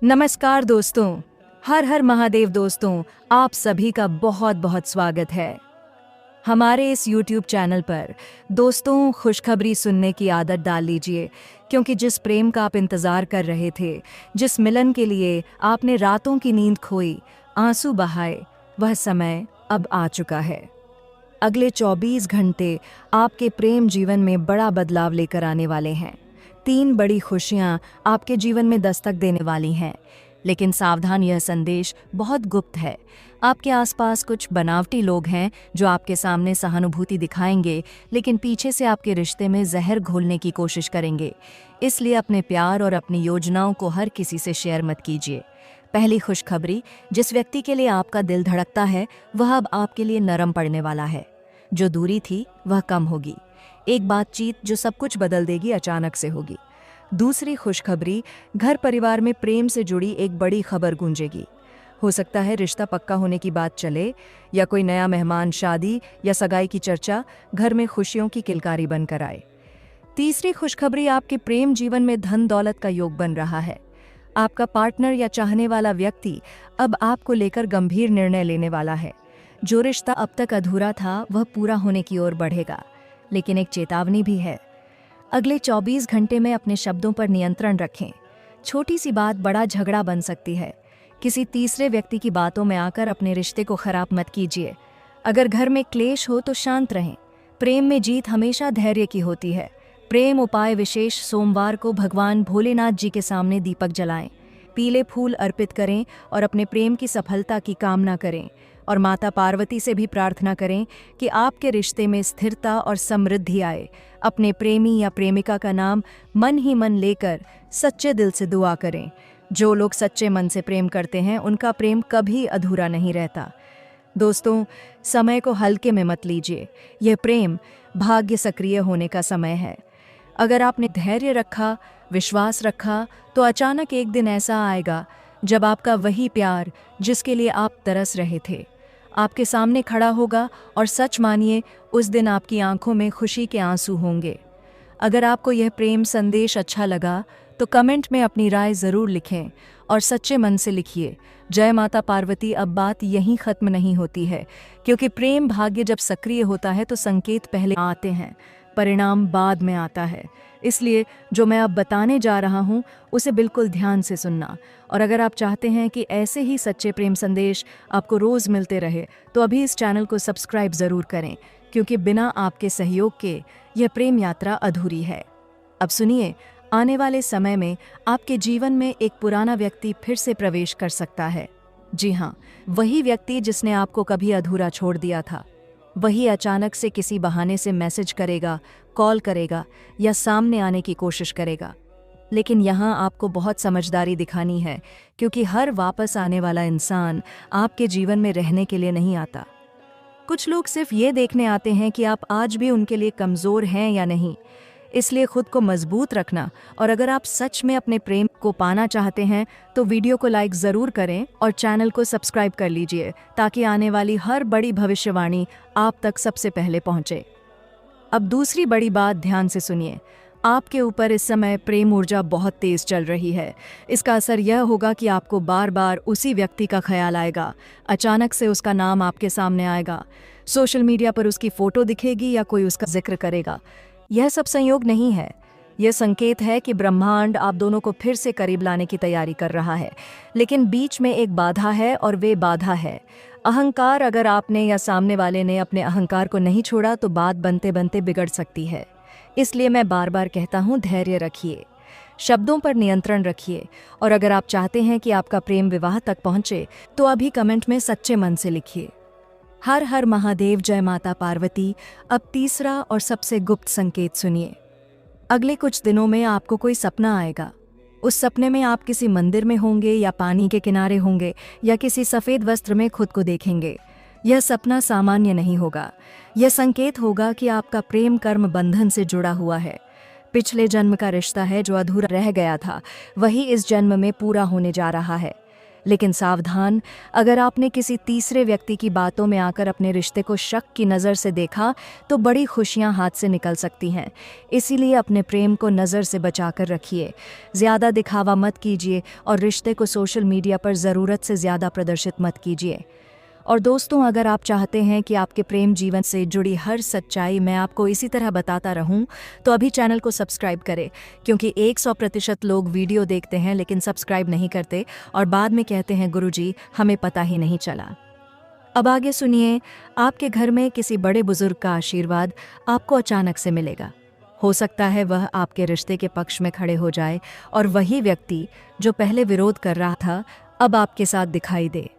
नमस्कार दोस्तों। हर हर महादेव दोस्तों, आप सभी का बहुत बहुत स्वागत है हमारे इस YouTube चैनल पर। दोस्तों, खुशखबरी सुनने की आदत डाल लीजिए, क्योंकि जिस प्रेम का आप इंतज़ार कर रहे थे, जिस मिलन के लिए आपने रातों की नींद खोई, आंसू बहाए, वह समय अब आ चुका है। अगले 24 घंटे आपके प्रेम जीवन में बड़ा बदलाव लेकर आने वाले हैं। 3 बड़ी खुशियां आपके जीवन में दस्तक देने वाली हैं। लेकिन सावधान, यह संदेश बहुत गुप्त है। आपके आसपास कुछ बनावटी लोग हैं जो आपके सामने सहानुभूति दिखाएंगे, लेकिन पीछे से आपके रिश्ते में जहर घोलने की कोशिश करेंगे। इसलिए अपने प्यार और अपनी योजनाओं को हर किसी से शेयर मत कीजिए। पहली खुशखबरी, जिस व्यक्ति के लिए आपका दिल धड़कता है, वह अब आपके लिए नरम पड़ने वाला है। जो दूरी थी वह कम होगी। एक बातचीत जो सब कुछ बदल देगी अचानक से होगी। दूसरी खुशखबरी, घर परिवार में प्रेम से जुड़ी एक बड़ी खबर गूंजेगी। हो सकता है रिश्ता पक्का होने की बात चले, या कोई नया मेहमान, शादी या सगाई की चर्चा घर में खुशियों की किलकारी बनकर आए। तीसरी खुशखबरी, आपके प्रेम जीवन में धन दौलत का योग बन रहा है। आपका पार्टनर या चाहने वाला व्यक्ति अब आपको लेकर गंभीर निर्णय लेने वाला है। जो रिश्ता अब तक अधूरा था वह पूरा होने की ओर बढ़ेगा। लेकिन एक चेतावनी भी है। अगले 24 घंटे में अपने शब्दों पर नियंत्रण रखें। छोटी सी बात बड़ा झगड़ा बन सकती है। किसी तीसरे व्यक्ति की बातों में आकर अपने रिश्ते को खराब मत कीजिए। अगर घर में क्लेश हो तो शांत रहें। प्रेम में जीत हमेशा धैर्य की होती है। प्रेम उपाय विशेष, सोमवार को भगवान भोलेनाथ जी के सामने दीपक जलाएं, पीले फूल अर्पित करें और अपने प्रेम की सफलता की कामना करें। और माता पार्वती से भी प्रार्थना करें कि आपके रिश्ते में स्थिरता और समृद्धि आए। अपने प्रेमी या प्रेमिका का नाम मन ही मन लेकर सच्चे दिल से दुआ करें। जो लोग सच्चे मन से प्रेम करते हैं, उनका प्रेम कभी अधूरा नहीं रहता। दोस्तों, समय को हल्के में मत लीजिए। यह प्रेम भाग्य सक्रिय होने का समय है। अगर आपने धैर्य रखा, विश्वास रखा, तो अचानक एक दिन ऐसा आएगा जब आपका वही प्यार जिसके लिए आप तरस रहे थे आपके सामने खड़ा होगा। और सच मानिए, उस दिन आपकी आंखों में खुशी के आंसू होंगे। अगर आपको यह प्रेम संदेश अच्छा लगा तो कमेंट में अपनी राय ज़रूर लिखें और सच्चे मन से लिखिए, जय माता पार्वती। अब बात यहीं ख़त्म नहीं होती है, क्योंकि प्रेम भाग्य जब सक्रिय होता है तो संकेत पहले आते हैं, परिणाम बाद में आता है। इसलिए जो मैं अब बताने जा रहा हूँ उसे बिल्कुल ध्यान से सुनना। और अगर आप चाहते हैं कि ऐसे ही सच्चे प्रेम संदेश आपको रोज़ मिलते रहे, तो अभी इस चैनल को सब्सक्राइब ज़रूर करें, क्योंकि बिना आपके सहयोग के यह प्रेम यात्रा अधूरी है। अब सुनिए, आने वाले समय में आपके जीवन में एक पुराना व्यक्ति फिर से प्रवेश कर सकता है। जी हाँ, वही व्यक्ति जिसने आपको कभी अधूरा छोड़ दिया था। वही अचानक से किसी बहाने से मैसेज करेगा, कॉल करेगा या सामने आने की कोशिश करेगा। लेकिन यहाँ आपको बहुत समझदारी दिखानी है, क्योंकि हर वापस आने वाला इंसान आपके जीवन में रहने के लिए नहीं आता। कुछ लोग सिर्फ ये देखने आते हैं कि आप आज भी उनके लिए कमज़ोर हैं या नहीं। इसलिए खुद को मजबूत रखना। और अगर आप सच में अपने प्रेम को पाना चाहते हैं तो वीडियो को लाइक ज़रूर करें और चैनल को सब्सक्राइब कर लीजिए, ताकि आने वाली हर बड़ी भविष्यवाणी आप तक सबसे पहले पहुंचे। अब दूसरी बड़ी बात ध्यान से सुनिए। आपके ऊपर इस समय प्रेम ऊर्जा बहुत तेज चल रही है। इसका असर यह होगा कि आपको बार बार उसी व्यक्ति का ख्याल आएगा। अचानक से उसका नाम आपके सामने आएगा, सोशल मीडिया पर उसकी फ़ोटो दिखेगी या कोई उसका जिक्र करेगा। यह सब संयोग नहीं है, यह संकेत है कि ब्रह्मांड आप दोनों को फिर से करीब लाने की तैयारी कर रहा है। लेकिन बीच में एक बाधा है, और वे बाधा है अहंकार। अगर आपने या सामने वाले ने अपने अहंकार को नहीं छोड़ा तो बात बनते बनते बिगड़ सकती है। इसलिए मैं बार बार कहता हूँ, धैर्य रखिए, शब्दों पर नियंत्रण रखिए। और अगर आप चाहते हैं कि आपका प्रेम विवाह तक पहुँचे, तो अभी कमेंट में सच्चे मन से लिखिए, हर हर महादेव, जय माता पार्वती। अब तीसरा और सबसे गुप्त संकेत सुनिए। अगले कुछ दिनों में आपको कोई सपना आएगा। उस सपने में आप किसी मंदिर में होंगे या पानी के किनारे होंगे या किसी सफ़ेद वस्त्र में खुद को देखेंगे। यह सपना सामान्य नहीं होगा। यह संकेत होगा कि आपका प्रेम कर्म बंधन से जुड़ा हुआ है। पिछले जन्म का रिश्ता है जो अधूरा रह गया था, वही इस जन्म में पूरा होने जा रहा है। लेकिन सावधान, अगर आपने किसी तीसरे व्यक्ति की बातों में आकर अपने रिश्ते को शक की नज़र से देखा तो बड़ी खुशियां हाथ से निकल सकती हैं। इसीलिए अपने प्रेम को नज़र से बचाकर रखिए, ज़्यादा दिखावा मत कीजिए और रिश्ते को सोशल मीडिया पर ज़रूरत से ज़्यादा प्रदर्शित मत कीजिए। और दोस्तों, अगर आप चाहते हैं कि आपके प्रेम जीवन से जुड़ी हर सच्चाई मैं आपको इसी तरह बताता रहूं, तो अभी चैनल को सब्सक्राइब करें, क्योंकि 100% लोग वीडियो देखते हैं लेकिन सब्सक्राइब नहीं करते और बाद में कहते हैं गुरुजी हमें पता ही नहीं चला। अब आगे सुनिए, आपके घर में किसी बड़े बुजुर्ग का आशीर्वाद आपको अचानक से मिलेगा। हो सकता है वह आपके रिश्ते के पक्ष में खड़े हो जाए और वही व्यक्ति जो पहले विरोध कर रहा था अब आपके साथ दिखाई दे।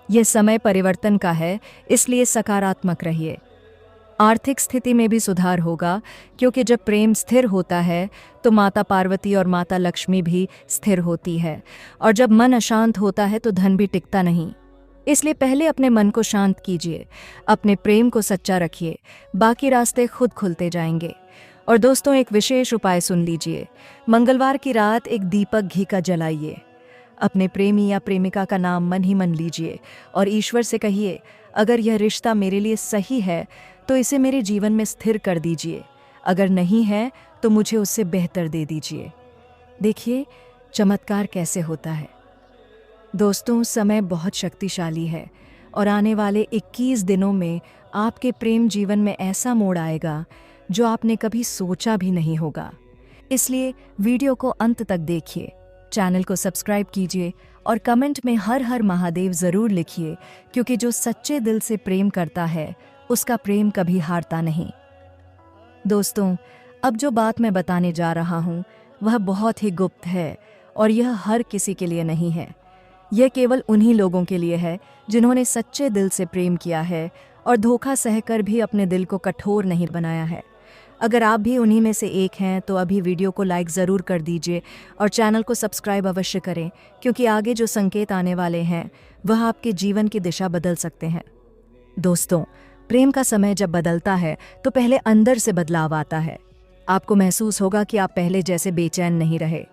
यह समय परिवर्तन का है, इसलिए सकारात्मक रहिए। आर्थिक स्थिति में भी सुधार होगा, क्योंकि जब प्रेम स्थिर होता है तो माता पार्वती और माता लक्ष्मी भी स्थिर होती है, और जब मन अशांत होता है तो धन भी टिकता नहीं। इसलिए पहले अपने मन को शांत कीजिए, अपने प्रेम को सच्चा रखिए, बाकी रास्ते खुद खुलते जाएंगे। और दोस्तों, एक विशेष उपाय सुन लीजिए। मंगलवार की रात एक दीपक घी का जलाइए, अपने प्रेमी या प्रेमिका का नाम मन ही मन लीजिए और ईश्वर से कहिए, अगर यह रिश्ता मेरे लिए सही है तो इसे मेरे जीवन में स्थिर कर दीजिए, अगर नहीं है तो मुझे उससे बेहतर दे दीजिए। देखिए चमत्कार कैसे होता है। दोस्तों, समय बहुत शक्तिशाली है और आने वाले 21 दिनों में आपके प्रेम जीवन में ऐसा मोड़ आएगा जो आपने कभी सोचा भी नहीं होगा। इसलिए वीडियो को अंत तक देखिए, चैनल को सब्सक्राइब कीजिए और कमेंट में हर हर महादेव ज़रूर लिखिए, क्योंकि जो सच्चे दिल से प्रेम करता है उसका प्रेम कभी हारता नहीं। दोस्तों, अब जो बात मैं बताने जा रहा हूँ वह बहुत ही गुप्त है और यह हर किसी के लिए नहीं है। यह केवल उन्हीं लोगों के लिए है जिन्होंने सच्चे दिल से प्रेम किया है और धोखा सहकर भी अपने दिल को कठोर नहीं बनाया है। अगर आप भी उन्हीं में से एक हैं तो अभी वीडियो को लाइक ज़रूर कर दीजिए और चैनल को सब्सक्राइब अवश्य करें, क्योंकि आगे जो संकेत आने वाले हैं वह आपके जीवन की दिशा बदल सकते हैं। दोस्तों, प्रेम का समय जब बदलता है तो पहले अंदर से बदलाव आता है। आपको महसूस होगा कि आप पहले जैसे बेचैन नहीं रहे,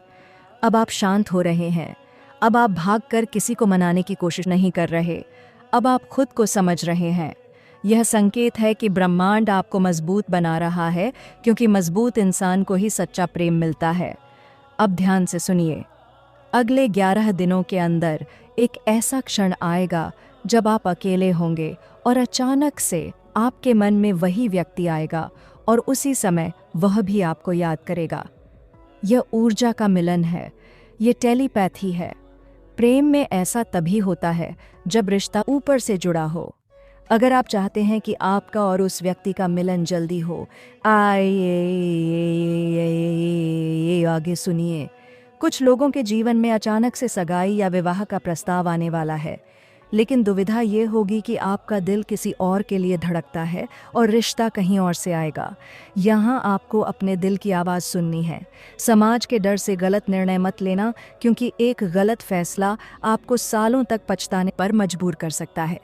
अब आप शांत हो रहे हैं। अब आप भागकर किसी को मनाने की कोशिश नहीं कर रहे, अब आप खुद को समझ रहे हैं। यह संकेत है कि ब्रह्मांड आपको मजबूत बना रहा है, क्योंकि मजबूत इंसान को ही सच्चा प्रेम मिलता है। अब ध्यान से सुनिए, अगले 11 दिनों के अंदर एक ऐसा क्षण आएगा जब आप अकेले होंगे और अचानक से आपके मन में वही व्यक्ति आएगा और उसी समय वह भी आपको याद करेगा। यह ऊर्जा का मिलन है, यह टेलीपैथी है। प्रेम में ऐसा तभी होता है जब रिश्ता ऊपर से जुड़ा हो। अगर आप चाहते हैं कि आपका और उस व्यक्ति का मिलन जल्दी हो, आगे सुनिए। कुछ लोगों के जीवन में अचानक से सगाई या विवाह का प्रस्ताव आने वाला है, लेकिन दुविधा ये होगी कि आपका दिल किसी और के लिए धड़कता है और रिश्ता कहीं और से आएगा। यहाँ आपको अपने दिल की आवाज़ सुननी है। समाज के डर से गलत निर्णय मत लेना, क्योंकि एक गलत फैसला आपको सालों तक पछताने पर मजबूर कर सकता है।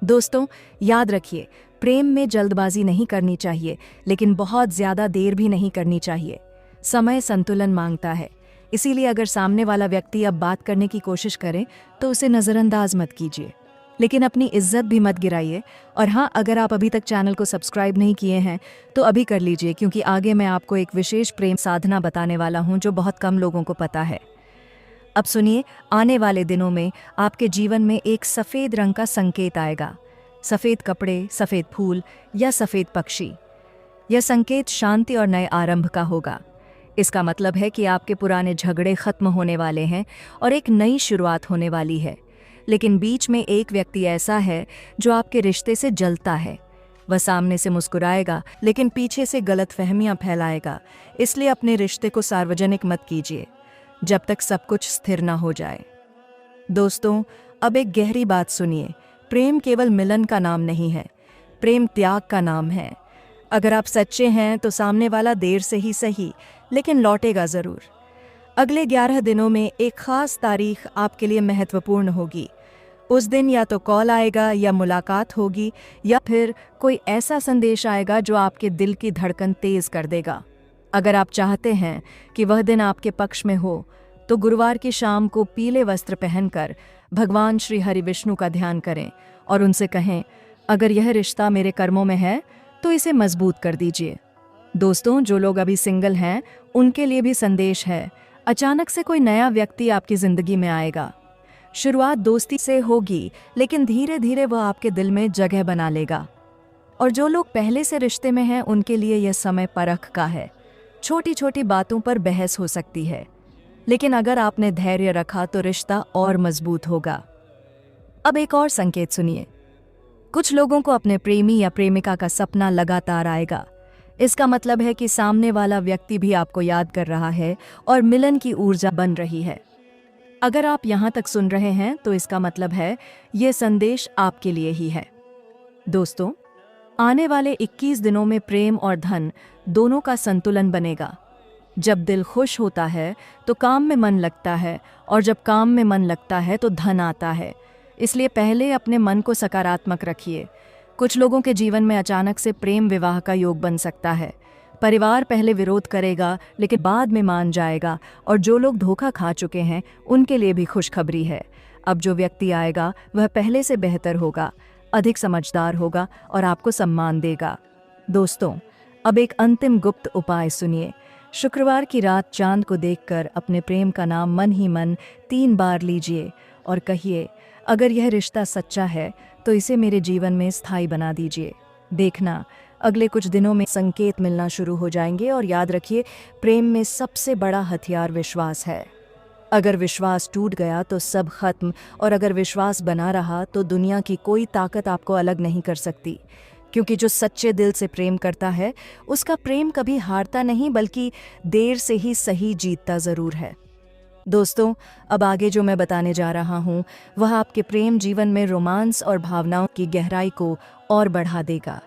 दोस्तों, याद रखिए, प्रेम में जल्दबाजी नहीं करनी चाहिए, लेकिन बहुत ज़्यादा देर भी नहीं करनी चाहिए। समय संतुलन मांगता है, इसीलिए अगर सामने वाला व्यक्ति अब बात करने की कोशिश करे तो उसे नज़रअंदाज मत कीजिए, लेकिन अपनी इज्जत भी मत गिराइए। और हाँ, अगर आप अभी तक चैनल को सब्सक्राइब नहीं किए हैं तो अभी कर लीजिए, क्योंकि आगे मैं आपको एक विशेष प्रेम साधना बताने वाला हूँ जो बहुत कम लोगों को पता है। अब सुनिए, आने वाले दिनों में आपके जीवन में एक सफ़ेद रंग का संकेत आएगा। सफ़ेद कपड़े, सफ़ेद फूल या सफ़ेद पक्षी। यह संकेत शांति और नए आरंभ का होगा। इसका मतलब है कि आपके पुराने झगड़े खत्म होने वाले हैं और एक नई शुरुआत होने वाली है। लेकिन बीच में एक व्यक्ति ऐसा है जो आपके रिश्ते से जलता है। वह सामने से मुस्कुराएगा लेकिन पीछे से गलतफहमियां फैलाएगा। इसलिए अपने रिश्ते को सार्वजनिक मत कीजिए जब तक सब कुछ स्थिर ना हो जाए। दोस्तों, अब एक गहरी बात सुनिए। प्रेम केवल मिलन का नाम नहीं है, प्रेम त्याग का नाम है। अगर आप सच्चे हैं तो सामने वाला देर से ही सही, लेकिन लौटेगा ज़रूर। अगले 11 दिनों में एक ख़ास तारीख आपके लिए महत्वपूर्ण होगी। उस दिन या तो कॉल आएगा या मुलाकात होगी, या फिर कोई ऐसा संदेश आएगा जो आपके दिल की धड़कन तेज़ कर देगा। अगर आप चाहते हैं कि वह दिन आपके पक्ष में हो तो गुरुवार की शाम को पीले वस्त्र पहनकर भगवान श्री हरि विष्णु का ध्यान करें और उनसे कहें, अगर यह रिश्ता मेरे कर्मों में है तो इसे मजबूत कर दीजिए। दोस्तों, जो लोग अभी सिंगल हैं उनके लिए भी संदेश है। अचानक से कोई नया व्यक्ति आपकी जिंदगी में आएगा। शुरुआत दोस्ती से होगी, लेकिन धीरे धीरे वह आपके दिल में जगह बना लेगा। और जो लोग पहले से रिश्ते में हैं उनके लिए यह समय परख का है। छोटी छोटी बातों पर बहस हो सकती है, लेकिन अगर आपने धैर्य रखा तो रिश्ता और मजबूत होगा। अब एक और संकेत सुनिए। कुछ लोगों को अपने प्रेमी या प्रेमिका का सपना लगातार आएगा। इसका मतलब है कि सामने वाला व्यक्ति भी आपको याद कर रहा है और मिलन की ऊर्जा बन रही है। अगर आप यहाँ तक सुन रहे हैं तो इसका मतलब है ये संदेश आपके लिए ही है। दोस्तों, आने वाले 21 दिनों में प्रेम और धन दोनों का संतुलन बनेगा। जब दिल खुश होता है तो काम में मन लगता है, और जब काम में मन लगता है तो धन आता है। इसलिए पहले अपने मन को सकारात्मक रखिए। कुछ लोगों के जीवन में अचानक से प्रेम विवाह का योग बन सकता है। परिवार पहले विरोध करेगा, लेकिन बाद में मान जाएगा। और जो लोग धोखा खा चुके हैं उनके लिए भी खुशखबरी है। अब जो व्यक्ति आएगा वह पहले से बेहतर होगा, अधिक समझदार होगा और आपको सम्मान देगा। दोस्तों, अब एक अंतिम गुप्त उपाय सुनिए। शुक्रवार की रात चांद को देखकर अपने प्रेम का नाम मन ही मन 3 बार लीजिए और कहिए, अगर यह रिश्ता सच्चा है तो इसे मेरे जीवन में स्थायी बना दीजिए। देखना, अगले कुछ दिनों में संकेत मिलना शुरू हो जाएंगे। और याद रखिए, प्रेम में सबसे बड़ा हथियार विश्वास है। अगर विश्वास टूट गया तो सब खत्म, और अगर विश्वास बना रहा तो दुनिया की कोई ताकत आपको अलग नहीं कर सकती। क्योंकि जो सच्चे दिल से प्रेम करता है उसका प्रेम कभी हारता नहीं, बल्कि देर से ही सही जीतता ज़रूर है। दोस्तों, अब आगे जो मैं बताने जा रहा हूँ वह आपके प्रेम जीवन में रोमांस और भावनाओं की गहराई को और बढ़ा देगा।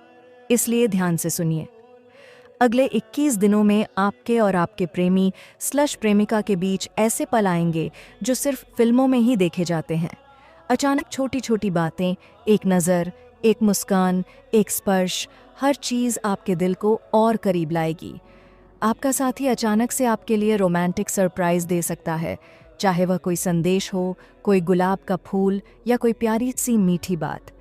इसलिए ध्यान से सुनिए। अगले 21 दिनों में आपके और आपके प्रेमी स्लश प्रेमिका के बीच ऐसे पल आएंगे जो सिर्फ फिल्मों में ही देखे जाते हैं। अचानक छोटी छोटी बातें, एक नज़र, एक मुस्कान, एक स्पर्श, हर चीज़ आपके दिल को और करीब लाएगी। आपका साथी अचानक से आपके लिए रोमांटिक सरप्राइज दे सकता है, चाहे वह कोई संदेश हो, कोई गुलाब का फूल या कोई प्यारी सी मीठी बात।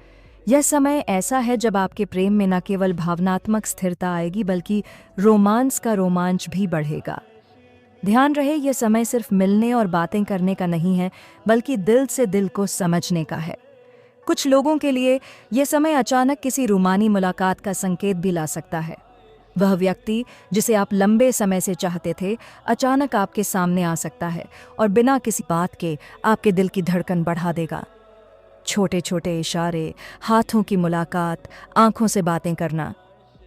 यह समय ऐसा है जब आपके प्रेम में न केवल भावनात्मक स्थिरता आएगी, बल्कि रोमांस का रोमांच भी बढ़ेगा। ध्यान रहे, यह समय सिर्फ मिलने और बातें करने का नहीं है, बल्कि दिल से दिल को समझने का है। कुछ लोगों के लिए यह समय अचानक किसी रूमानी मुलाकात का संकेत भी ला सकता है। वह व्यक्ति जिसे आप लंबे समय से चाहते थे अचानक आपके सामने आ सकता है और बिना किसी बात के आपके दिल की धड़कन बढ़ा देगा। छोटे छोटे इशारे, हाथों की मुलाकात, आंखों से बातें करना,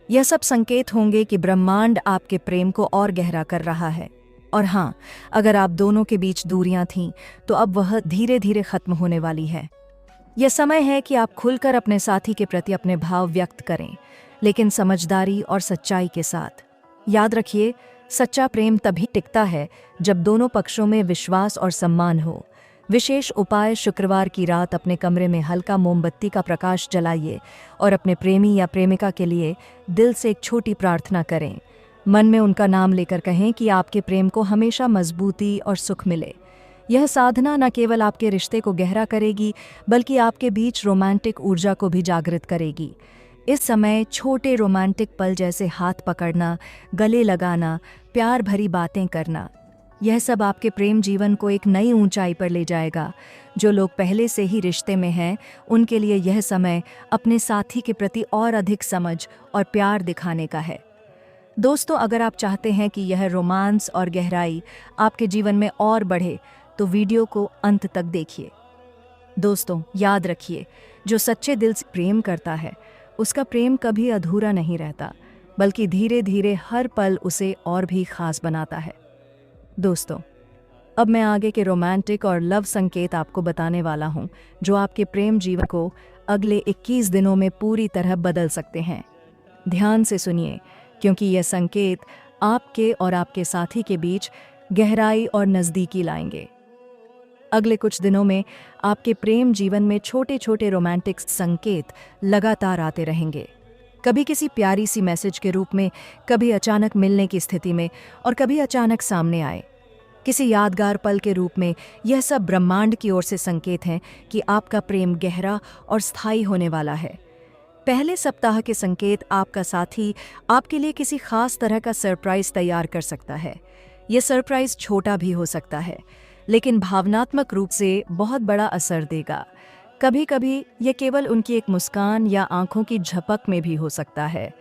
यह सब संकेत होंगे कि ब्रह्मांड आपके प्रेम को और गहरा कर रहा है। और हाँ, अगर आप दोनों के बीच दूरियां थीं तो अब वह धीरे धीरे खत्म होने वाली है। यह समय है कि आप खुलकर अपने साथी के प्रति अपने भाव व्यक्त करें, लेकिन समझदारी और सच्चाई के साथ। याद रखिए, सच्चा प्रेम तभी टिकता है जब दोनों पक्षों में विश्वास और सम्मान हो। विशेष उपाय: शुक्रवार की रात अपने कमरे में हल्का मोमबत्ती का प्रकाश जलाइए और अपने प्रेमी या प्रेमिका के लिए दिल से एक छोटी प्रार्थना करें। मन में उनका नाम लेकर कहें कि आपके प्रेम को हमेशा मजबूती और सुख मिले। यह साधना न केवल आपके रिश्ते को गहरा करेगी, बल्कि आपके बीच रोमांटिक ऊर्जा को भी जागृत करेगी। इस समय छोटे रोमांटिक पल जैसे हाथ पकड़ना, गले लगाना, प्यार भरी बातें करना, यह सब आपके प्रेम जीवन को एक नई ऊंचाई पर ले जाएगा। जो लोग पहले से ही रिश्ते में हैं उनके लिए यह समय अपने साथी के प्रति और अधिक समझ और प्यार दिखाने का है। दोस्तों, अगर आप चाहते हैं कि यह रोमांस और गहराई आपके जीवन में और बढ़े तो वीडियो को अंत तक देखिए। दोस्तों, याद रखिए, जो सच्चे दिल से प्रेम करता है उसका प्रेम कभी अधूरा नहीं रहता, बल्कि धीरे धीरे हर पल उसे और भी खास बनाता है। दोस्तों, अब मैं आगे के रोमांटिक और लव संकेत आपको बताने वाला हूं, जो आपके प्रेम जीवन को अगले 21 दिनों में पूरी तरह बदल सकते हैं। ध्यान से सुनिए, क्योंकि यह संकेत आपके और आपके साथी के बीच गहराई और नज़दीकी लाएंगे। अगले कुछ दिनों में आपके प्रेम जीवन में छोटे छोटे रोमांटिक संकेत लगातार आते रहेंगे। कभी किसी प्यारी सी मैसेज के रूप में, कभी अचानक मिलने की स्थिति में, और कभी अचानक सामने आए। किसी यादगार पल के रूप में यह सब ब्रह्मांड की ओर से संकेत हैं कि आपका प्रेम गहरा और स्थायी होने वाला है। पहले सप्ताह के संकेत आपका साथी आपके लिए किसी खास तरह का सरप्राइज तैयार कर सकता है। यह सरप्राइज छोटा भी हो सकता है, लेकिन भावनात्मक रूप से बहुत बड़ा असर देगा। कभी कभी यह केवल उनकी एक मुस्कान या आंखों की झपक में भी हो सकता है।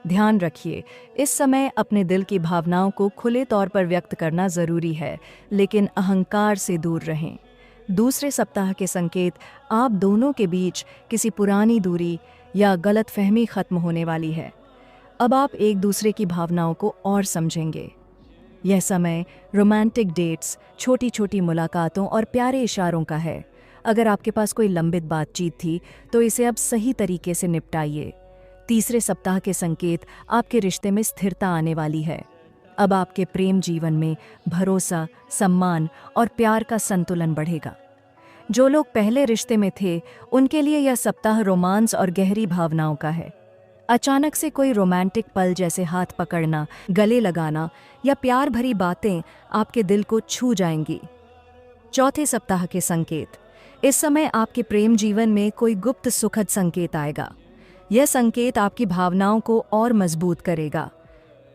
ध्यान रखिए, इस समय अपने दिल की भावनाओं को खुले तौर पर व्यक्त करना जरूरी है, लेकिन अहंकार से दूर रहें। दूसरे सप्ताह के संकेत आप दोनों के बीच किसी पुरानी दूरी या गलतफहमी खत्म होने वाली है। अब आप एक दूसरे की भावनाओं को और समझेंगे। यह समय रोमांटिक डेट्स, छोटी छोटी मुलाकातों और प्यारे इशारों का है। अगर आपके पास कोई लंबित बातचीत थी तो इसे अब सही तरीके से निपटाइए। तीसरे सप्ताह के संकेत आपके रिश्ते में स्थिरता आने वाली है। अब आपके प्रेम जीवन में भरोसा, सम्मान और प्यार का संतुलन बढ़ेगा। जो लोग पहले रिश्ते में थे, उनके लिए यह सप्ताह रोमांस और गहरी भावनाओं का है। अचानक से कोई रोमांटिक पल जैसे हाथ पकड़ना, गले लगाना या प्यार भरी बातें आपके दिल को छू जाएंगी। चौथे सप्ताह के संकेत, इस समय आपके प्रेम जीवन में कोई गुप्त सुखद संकेत आएगा। यह संकेत आपकी भावनाओं को और मजबूत करेगा।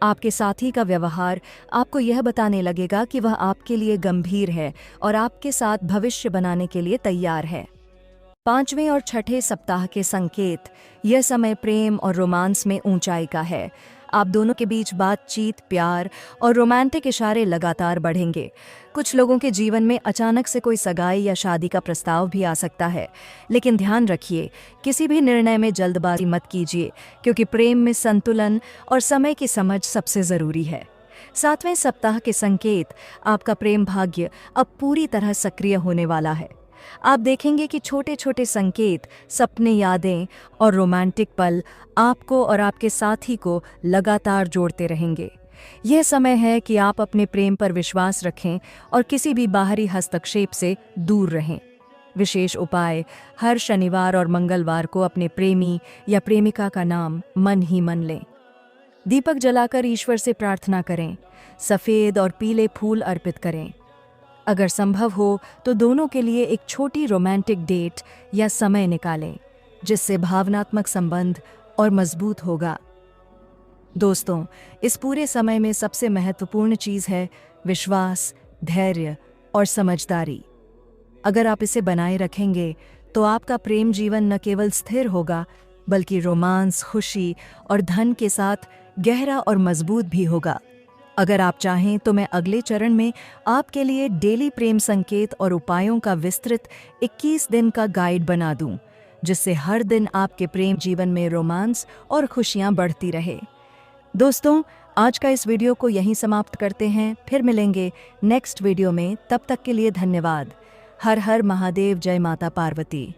आपके साथी का व्यवहार आपको यह बताने लगेगा कि वह आपके लिए गंभीर है और आपके साथ भविष्य बनाने के लिए तैयार है। पांचवें और छठे सप्ताह के संकेत, यह समय प्रेम और रोमांस में ऊंचाई का है। आप दोनों के बीच बातचीत, प्यार और रोमांटिक इशारे लगातार बढ़ेंगे। कुछ लोगों के जीवन में अचानक से कोई सगाई या शादी का प्रस्ताव भी आ सकता है, लेकिन ध्यान रखिए, किसी भी निर्णय में जल्दबाजी मत कीजिए, क्योंकि प्रेम में संतुलन और समय की समझ सबसे ज़रूरी है। सातवें सप्ताह के संकेत, आपका प्रेम भाग्य अब पूरी तरह सक्रिय होने वाला है। आप देखेंगे कि छोटे छोटे संकेत, सपने, यादें और रोमांटिक पल आपको और आपके साथी को लगातार जोड़ते रहेंगे। यह समय है कि आप अपने प्रेम पर विश्वास रखें और किसी भी बाहरी हस्तक्षेप से दूर रहें। विशेष उपाय, हर शनिवार और मंगलवार को अपने प्रेमी या प्रेमिका का नाम मन ही मन लें। दीपक जलाकर ईश्वर से प्रार्थना करें। सफ़ेद और पीले फूल अर्पित करें। अगर संभव हो तो दोनों के लिए एक छोटी रोमांटिक डेट या समय निकालें, जिससे भावनात्मक संबंध और मजबूत होगा। दोस्तों, इस पूरे समय में सबसे महत्वपूर्ण चीज़ है विश्वास, धैर्य और समझदारी। अगर आप इसे बनाए रखेंगे तो आपका प्रेम जीवन न केवल स्थिर होगा, बल्कि रोमांस, खुशी और धन के साथ गहरा और मजबूत भी होगा। अगर आप चाहें तो मैं अगले चरण में आपके लिए डेली प्रेम संकेत और उपायों का विस्तृत 21 दिन का गाइड बना दूं, जिससे हर दिन आपके प्रेम जीवन में रोमांस और खुशियां बढ़ती रहे। दोस्तों, आज का इस वीडियो को यहीं समाप्त करते हैं। फिर मिलेंगे नेक्स्ट वीडियो में। तब तक के लिए धन्यवाद। हर हर महादेव। जय माता पार्वती।